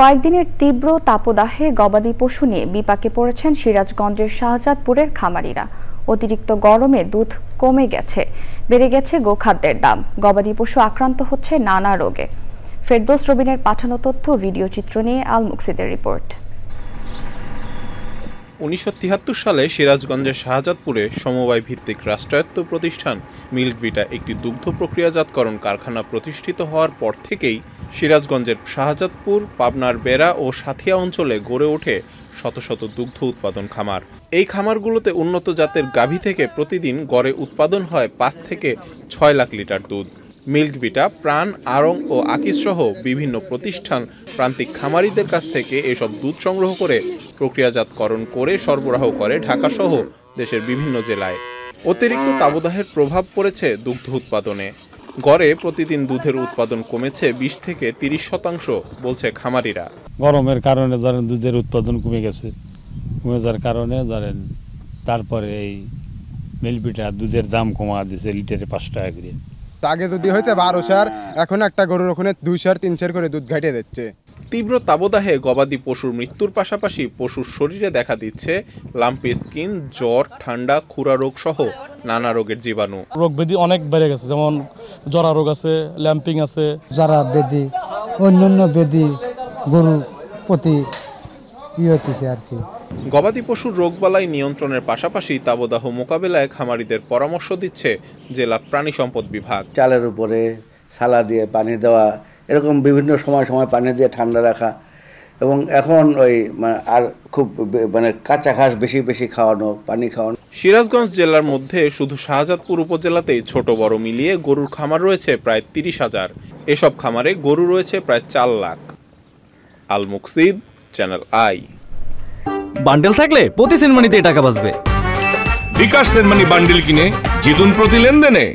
কয়েকদিনের তীব্র তাপদাহে গবাদি পশু নিয়ে বিপাকে পড়েছেন সিরাজগঞ্জের শাহজাদপুরের খামারিরা। অতিরিক্ত গরমে দুধ কমে গেছে, বেড়ে গেছে গোখাদ্যের দাম, গবাদি পশু আক্রান্ত হচ্ছে নানা রোগে। ফেরদৌস রবিনের পাঠানো তথ্য ভিডিও চিত্র নিয়ে আল মুকসিদের রিপোর্ট। ১৯৭৩ সালে সিরাজগঞ্জের শাহজাদপুরে সমবায় ভিত্তিক রাষ্ট্রায়ত্ত প্রতিষ্ঠান মিল্কভিটা একটি দুগ্ধ প্রক্রিয়াজাতকরণ কারখানা প্রতিষ্ঠিত হওয়ার পর থেকেই সিরাজগঞ্জের শাহজাদপুর, পাবনার বেড়া ও সাথিয়া অঞ্চলে গড়ে ওঠে শত শত দুগ্ধ উৎপাদন খামার। এই খামারগুলোতে উন্নত জাতের গাভী থেকে প্রতিদিন গড়ে উৎপাদন হয় ৫ থেকে ৬ লাখ লিটার দুধ। মিল্কভিটা, প্রাণ, আড়ং ও আকিস সহ বিভিন্ন প্রতিষ্ঠান প্রান্তিক খামারিদের কাছ থেকে এসব দুধ সংগ্রহ করে প্রক্রিয়াজাতকরণ করে সরবরাহ করে ঢাকাসহ দেশের বিভিন্ন জেলায়। অতিরিক্ত তাপদাহের প্রভাব পড়েছে দুগ্ধ উৎপাদনে। গড়ে প্রতিদিন দুধের উৎপাদন কমেছে ২০ থেকে ৩০% বলছে খামারিরা। গরমের কারণে ধরেন দুধের উৎপাদন কমে গেছে, কমে যাওয়ার কারণে ধরেন তারপরে এই মিল্কভিটা দুধের দাম কমা দিয়েছে লিটারে ৫ টাকা করে। আগে যদি হইতে ১২০০, এখন একটা গরুর ওখানে ২০০-৩০০ করে দুধ ঘাটিয়ে দিচ্ছে। তীব্র তাপদাহে গবাদি পশুর মৃত্যুর পাশাপাশি পশুর শরীরে দেখা দিচ্ছে লাম্পি স্কিন, জ্বর, ঠান্ডা, খুরা রোগ সহ নানা রোগের জীবাণু। রোগ ব্যাধি অনেক বেড়ে গেছে, যেমন জরা রোগ আছে, ল্যাম্পিং আছে, জরা ব্যাধি, অন্যান্য ব্যাধি গরু প্রতি হচ্ছে আর কি। গবাদি পশুর রোগবালাই নিয়ন্ত্রণের পাশাপাশি তাপদাহ মোকাবেলায় খামারিদের পরামর্শ দিচ্ছে জেলা প্রাণী সম্পদ বিভাগ। চালের উপরে সালা দিয়ে পানি দেওয়া, এরকম বিভিন্ন সময় পানি দিয়ে ঠান্ডা রাখা, এবং এখন ওই আর খুব কাঁচা ঘাস বেশি খাওয়ানো, পানি খাওয়ানো। সিরাজগঞ্জ জেলার মধ্যে শুধু শাহজাদপুর উপজেলাতেই ছোট বড় মিলিয়ে গরুর খামার রয়েছে প্রায় ৩০,০০০। এসব খামারে গরু রয়েছে প্রায় ৪ লাখ। আল মুকসিদ, চ্যানেল আই। বান্ডেল থাকলে প্রতি সেনমানিতে টাকা বাঁচবে। বিকাশ সেনমানি বান্ডেল কিনে জিতুন প্রতি লেনদেনে।